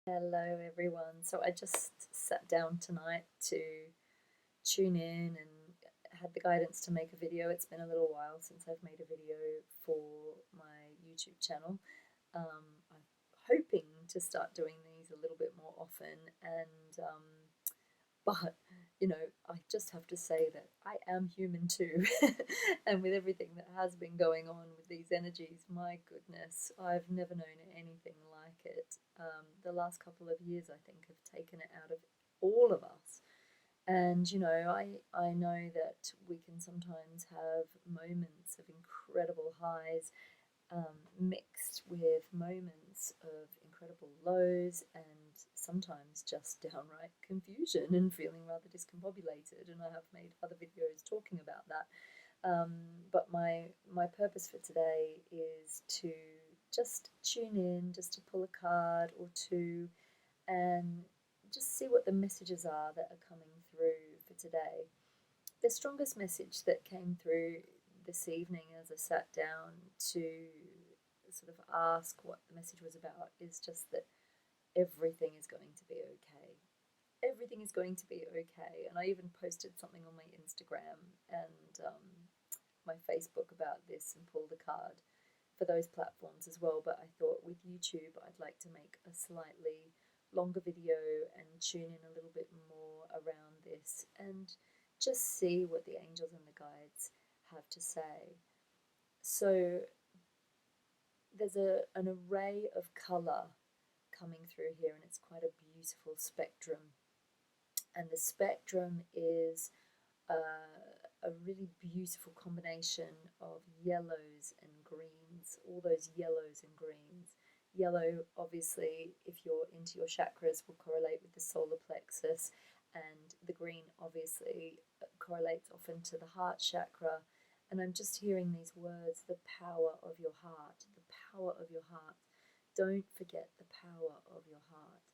Hello, everyone. So I just sat down tonight to tune in and had the guidance to make a video. It's been a little while since I've made a video for my YouTube channel. I'm hoping to start doing these a little bit more often, but I just have to say that I am human too. And with everything that has been going on with these energies, my goodness, I've never known anything like it. The last couple of years, I think, have taken it out of all of us. And I know that we can sometimes have moments of incredible highs, mixed with moments of incredible lows and sometimes just downright confusion and feeling rather discombobulated. And I have made other videos talking about that. But my purpose for today is to just tune in, just to pull a card or two, and just see what the messages are that are coming through for today. The strongest message that came through this evening as I sat down to sort of ask what the message was about is just that everything is going to be okay. Everything is going to be okay. And I even posted something on my Instagram and my Facebook about this and pulled a card for those platforms as well. But I thought with YouTube, I'd like to make a slightly longer video and tune in a little bit more around this and just see what the angels and the guides have to say. So there's an array of colour coming through here, and it's quite a beautiful spectrum. And the spectrum is a really beautiful combination of yellows and greens, all those yellows and greens. Yellow, obviously, if you're into your chakras, will correlate with the solar plexus, and the green, obviously, correlates often to the heart chakra. And I'm just hearing these words, the power of your heart, the power of your heart. Don't forget the power of your heart.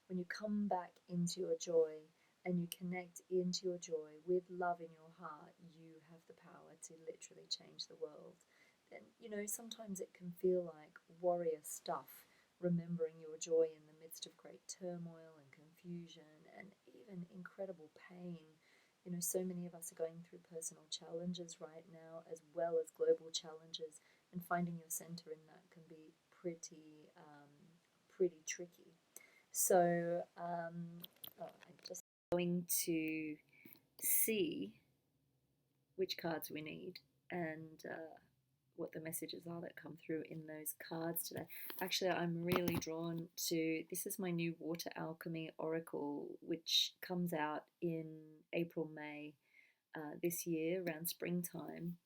When you come back into your joy and you connect into your joy with love in your heart, you have the power to literally change the world. And sometimes it can feel like warrior stuff, remembering your joy in the midst of great turmoil and confusion and even incredible pain. So many of us are going through personal challenges right now, as well as global challenges, and finding your center in that can be pretty tricky. So I'm just going to see which cards we need and what the messages are that come through in those cards today. Actually, I'm really drawn to, this is my new Water Alchemy Oracle, which comes out in April, May this year, around springtime.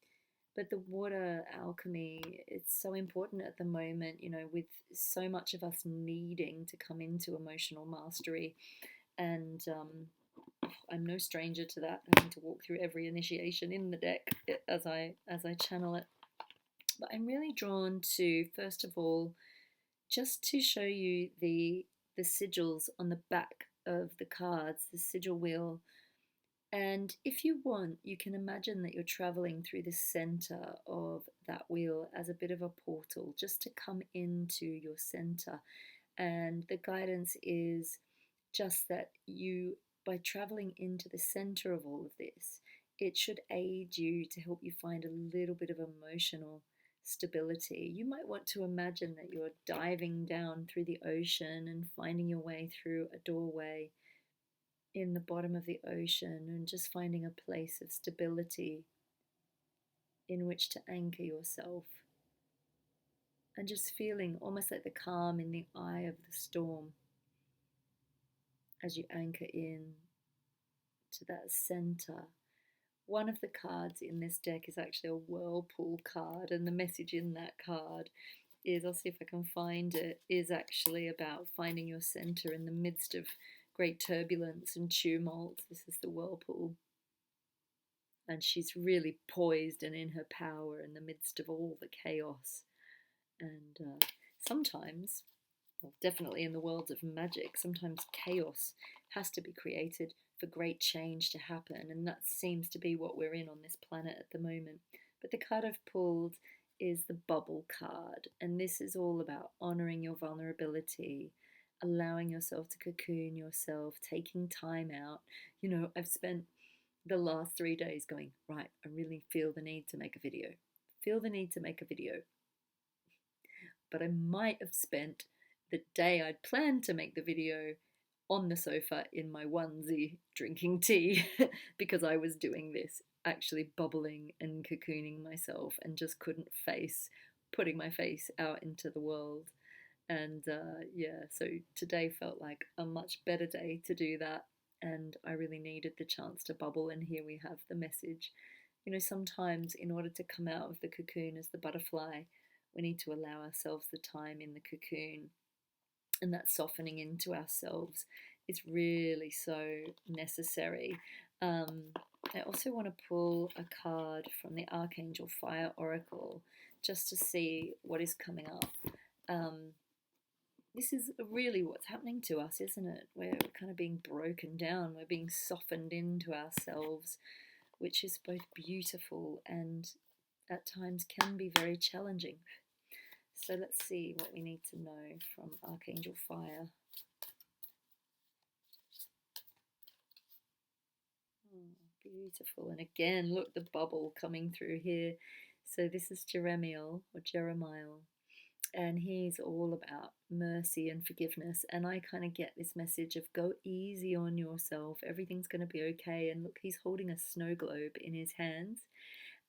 But the water alchemy, it's so important at the moment, with so much of us needing to come into emotional mastery. And I'm no stranger to that, having to walk through every initiation in the deck as I channel it. But I'm really drawn to, first of all, just to show you the sigils on the back of the cards, the sigil wheel. And if you want, you can imagine that you're traveling through the center of that wheel as a bit of a portal, just to come into your center. And the guidance is just that you, by traveling into the center of all of this, it should aid you to help you find a little bit of emotional stability. You might want to imagine that you're diving down through the ocean and finding your way through a doorway in the bottom of the ocean and just finding a place of stability in which to anchor yourself, and just feeling almost like the calm in the eye of the storm as you anchor in to that center. One of the cards in this deck is actually a whirlpool card, and the message in that card is, I'll see if I can find it, is actually about finding your center in the midst of great turbulence and tumult. This is the whirlpool. And she's really poised and in her power in the midst of all the chaos. And sometimes, well, definitely in the world of magic, sometimes chaos has to be created for great change to happen. And that seems to be what we're in on this planet at the moment. But the card I've pulled is the bubble card. And this is all about honoring your vulnerability, allowing yourself to cocoon yourself, taking time out. I've spent the last 3 days going, right, I really feel the need to make a video. Feel the need to make a video. But I might have spent the day I'd planned to make the video on the sofa in my onesie drinking tea because I was doing this, actually bubbling and cocooning myself, and just couldn't face putting my face out into the world. And yeah, so today felt like a much better day to do that. And I really needed the chance to bubble. And here we have the message. Sometimes in order to come out of the cocoon as the butterfly, we need to allow ourselves the time in the cocoon. And that softening into ourselves is really so necessary. I also want to pull a card from the Archangel Fire Oracle just to see what is coming up. This is really what's happening to us, isn't it? We're kind of being broken down, we're being softened into ourselves, which is both beautiful and at times can be very challenging. So let's see what we need to know from Archangel Fire. Oh, beautiful. And again, look, the bubble coming through here. So this is Jeremiel, and he's all about mercy and forgiveness. And I kind of get this message of go easy on yourself. Everything's going to be okay. And look, he's holding a snow globe in his hands.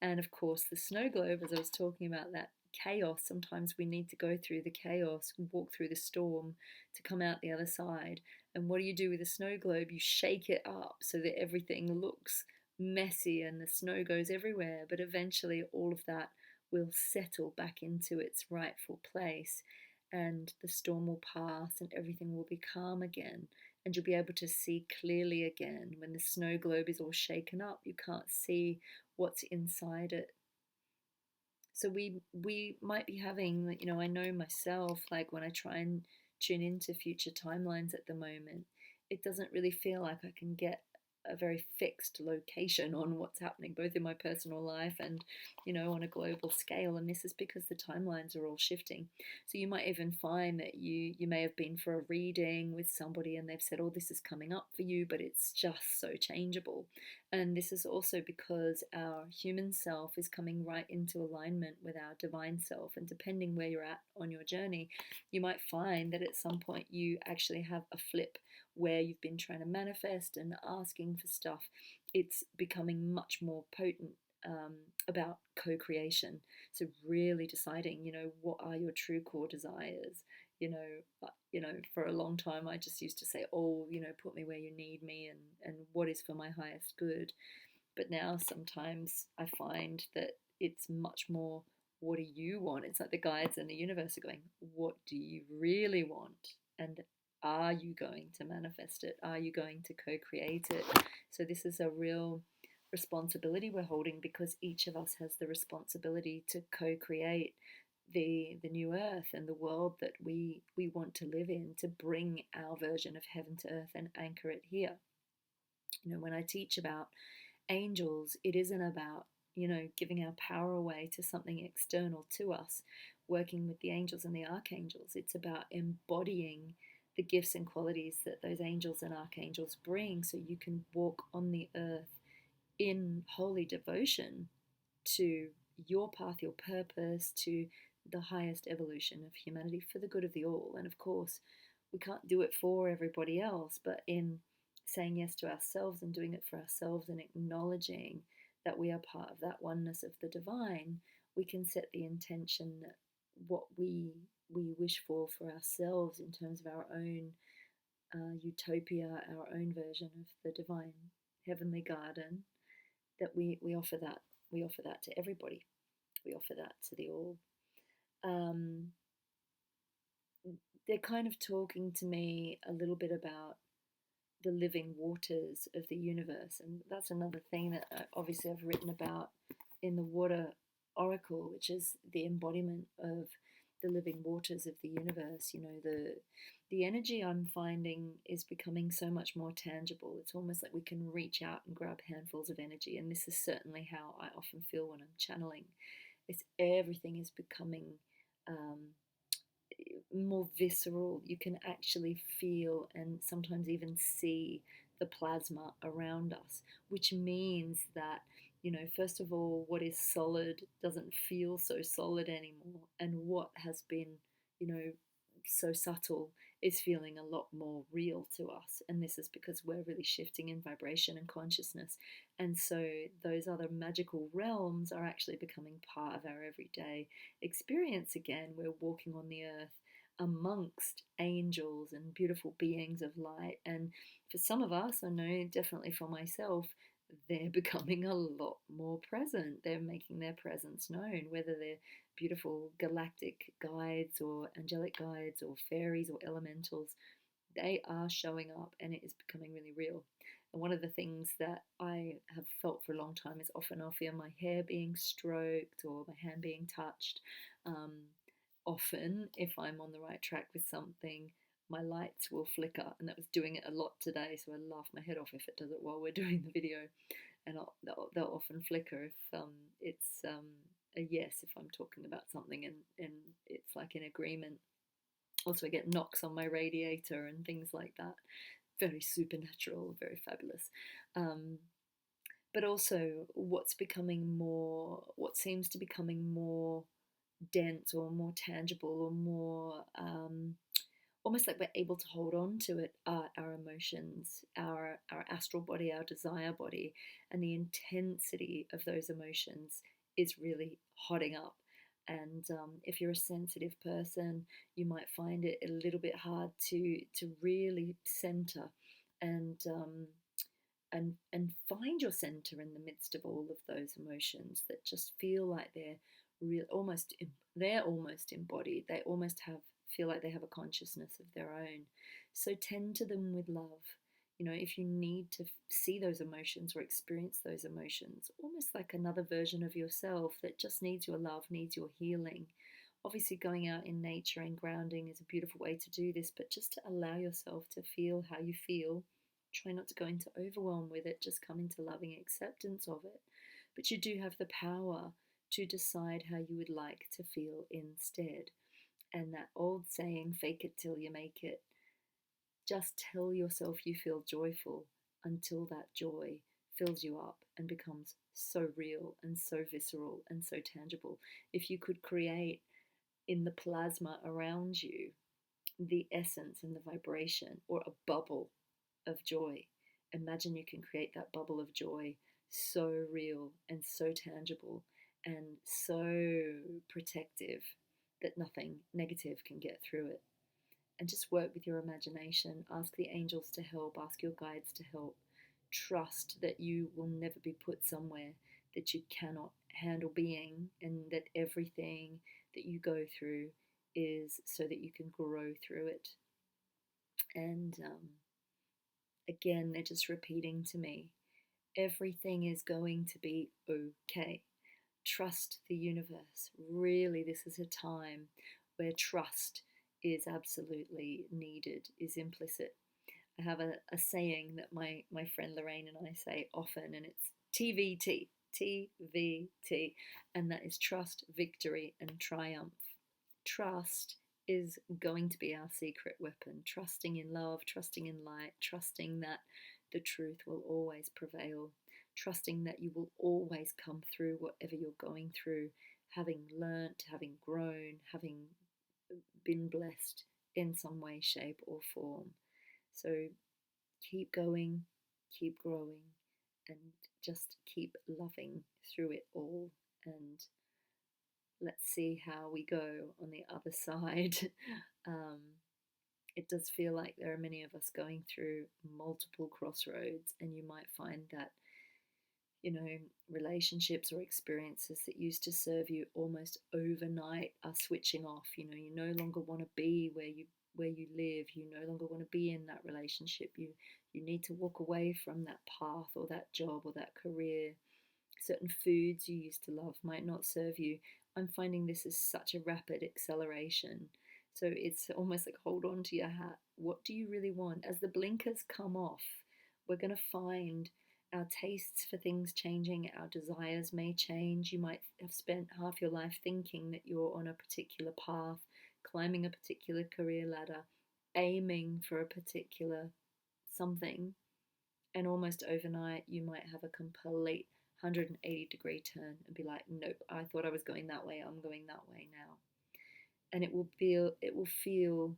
And of course, the snow globe, as I was talking about, that chaos, sometimes we need to go through the chaos and walk through the storm to come out the other side. And what do you do with a snow globe? You shake it up so that everything looks messy and the snow goes everywhere. But eventually, all of that will settle back into its rightful place, and the storm will pass and everything will be calm again, and you'll be able to see clearly again. When the snow globe is all shaken up, you can't see what's inside it. So we might be having, I know myself, like when I try and tune into future timelines at the moment, it doesn't really feel like I can get a very fixed location on what's happening, both in my personal life and, on a global scale. And this is because the timelines are all shifting. So you might even find that you may have been for a reading with somebody and they've said, oh, this is coming up for you, but it's just so changeable. And this is also because our human self is coming right into alignment with our divine self. And depending where you're at on your journey, you might find that at some point you actually have a flip where you've been trying to manifest and asking for stuff. It's becoming much more potent about co-creation. So really deciding, what are your true core desires? For a long time I just used to say, oh, put me where you need me, and what is for my highest good. But now sometimes I find that it's much more, what do you want? It's like the guides and the universe are going, what do you really want? And are you going to manifest it? Are you going to co-create it? So this is a real responsibility we're holding, because each of us has the responsibility to co-create the new earth and the world that we want to live in, to bring our version of heaven to earth and anchor it here. When I teach about angels, it isn't about, giving our power away to something external to us, working with the angels and the archangels. It's about embodying the gifts and qualities that those angels and archangels bring, so you can walk on the earth in holy devotion to your path, your purpose, to the highest evolution of humanity for the good of the all. And of course, we can't do it for everybody else, but in saying yes to ourselves and doing it for ourselves and acknowledging that we are part of that oneness of the divine, we can set the intention that what we wish for ourselves in terms of our own utopia, our own version of the divine heavenly garden, that we offer that. We offer that to everybody. We offer that to the all. They're kind of talking to me a little bit about the living waters of the universe, and that's another thing that obviously I've written about in the Water Oracle, which is the embodiment of the living waters of the universe. The energy I'm finding is becoming so much more tangible. It's almost like we can reach out and grab handfuls of energy, and this is certainly how I often feel when I'm channeling. Everything is becoming more visceral. You can actually feel and sometimes even see the plasma around us, which means that, first of all, what is solid doesn't feel so solid anymore, and what has been, you know, so subtle is feeling a lot more real to us. And this is because we're really shifting in vibration and consciousness. And so those other magical realms are actually becoming part of our everyday experience again. We're walking on the earth amongst angels and beautiful beings of light. And for some of us, I know definitely for myself, they're becoming a lot more present. They're making their presence known, whether they're beautiful galactic guides or angelic guides or fairies or elementals. They are showing up and it is becoming really real. And one of the things that I have felt for a long time is often I'll feel my hair being stroked or my hand being touched. Um, Often, if I'm on the right track with something, my lights will flicker, and that was doing it a lot today. So I laugh my head off if it does it while we're doing the video, and they'll often flicker if it's a yes if I'm talking about something and it's like in agreement. Also, I get knocks on my radiator and things like that. Very supernatural, very fabulous. Um, but also, what seems to becoming more dense or more tangible or more almost like we're able to hold on to it are our emotions, our astral body, our desire body, and the intensity of those emotions is really hotting up. And if you're a sensitive person, you might find it a little bit hard to really center and and find your center in the midst of all of those emotions that just feel like they're real, they're almost embodied. They almost feel like they have a consciousness of their own. So tend to them with love. If you need to see those emotions or experience those emotions, almost like another version of yourself that just needs your love, needs your healing. Obviously, going out in nature and grounding is a beautiful way to do this, but just to allow yourself to feel how you feel. Try not to go into overwhelm with it, just come into loving acceptance of it. But you do have the power to decide how you would like to feel instead. And that old saying, fake it till you make it, just tell yourself you feel joyful until that joy fills you up and becomes so real and so visceral and so tangible. If you could create in the plasma around you the essence and the vibration or a bubble of joy, imagine you can create that bubble of joy so real and so tangible and so protective that nothing negative can get through it. And just work with your imagination. Ask the angels to help, ask your guides to help. Trust that you will never be put somewhere that you cannot handle being, and that everything that you go through is so that you can grow through it. And again, they're just repeating to me, everything is going to be okay. Trust the universe. Really, this is a time where trust is absolutely needed, is implicit. I have a saying that my friend Lorraine and I say often, and it's TVT, TVT, and that is trust, victory, and triumph. Trust is going to be our secret weapon. Trusting in love, trusting in light, trusting that the truth will always prevail, trusting that you will always come through whatever you're going through, having learnt, having grown, having been blessed in some way, shape, or form. So keep going, keep growing, and just keep loving through it all. And let's see how we go on the other side. um, it does feel like there are many of us going through multiple crossroads, and you might find that relationships or experiences that used to serve you almost overnight are switching off. You no longer want to be where you live. You no longer want to be in that relationship. You need to walk away from that path or that job or that career. Certain foods you used to love might not serve you. I'm finding this is such a rapid acceleration. So it's almost like hold on to your hat. What do you really want? As the blinkers come off, we're going to find our tastes for things changing, our desires may change. You might have spent half your life thinking that you're on a particular path, climbing a particular career ladder, aiming for a particular something, and almost overnight you might have a complete 180-degree turn and be like, nope, I thought I was going that way, I'm going that way now. And it will feel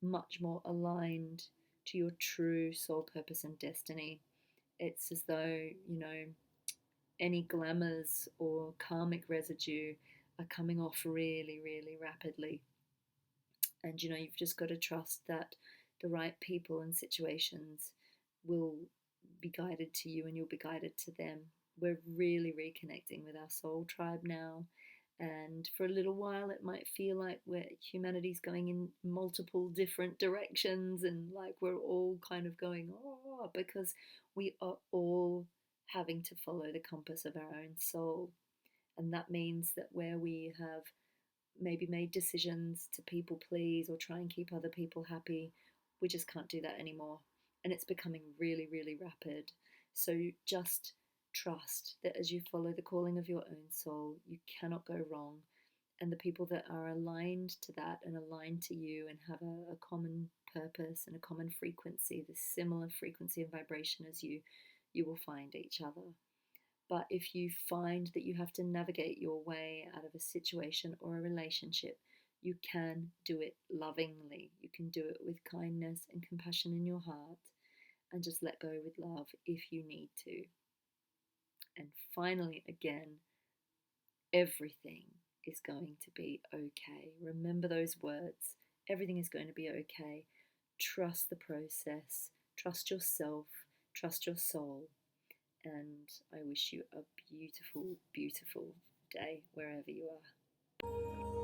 much more aligned to your true soul purpose and destiny. It's as though, any glamours or karmic residue are coming off really, really rapidly. And you've just got to trust that the right people and situations will be guided to you and you'll be guided to them. We're really reconnecting with our soul tribe now. And for a little while, it might feel like humanity's going in multiple different directions, and like we're all kind of going, oh, because we are all having to follow the compass of our own soul. And that means that where we have maybe made decisions to people please or try and keep other people happy, we just can't do that anymore. And it's becoming really, really rapid. So just trust that as you follow the calling of your own soul, you cannot go wrong. And the people that are aligned to that and aligned to you and have a common purpose and a common frequency, the similar frequency and vibration as you will find each other. But if you find that you have to navigate your way out of a situation or a relationship, you can do it lovingly. You can do it with kindness and compassion in your heart, and just let go with love if you need to. And finally, again, everything is going to be okay. Remember those words. Everything is going to be okay. Trust the process. Trust yourself. Trust your soul. And I wish you a beautiful, beautiful day wherever you are.